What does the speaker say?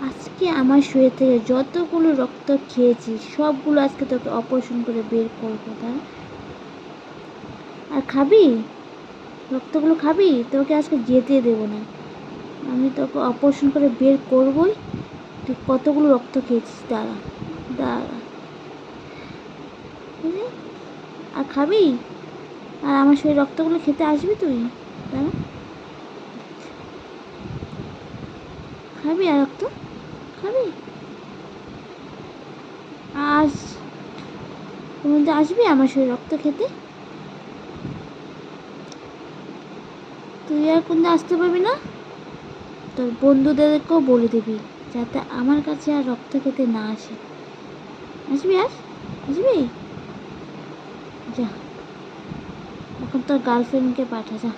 আজকে আমার শরীর থেকে যতগুলো রক্ত খেয়েছি সবগুলো আজকে তোকে অপারেশন করে বের করবো। তাই আর খাবি? রক্তগুলো খাবি? তোকে আজকে যেতে দেবো না। আমি তোকে অপারেশন করে বের করবই। তুই কতগুলো রক্ত খেয়েছিস? দাঁড়া দাঁড়া। আর খাবি? আর আমার সেই রক্তগুলো খেতে আসবি তুই? দাঁড়া। খাবি আর রক্ত? খাবি? আজ তোর মধ্যে আসবি আমার সেই রক্ত খেতে? তুই আর কোনদিন আসতে পারবি না। তোর বন্ধুদেরকেও বলে দিবি যাতে আমার কাছে আর রক্ত খেতে না আসে। আসবি? আর আসবি? যা, এখন তোর গার্লফ্রেন্ডকে পাঠা, যা।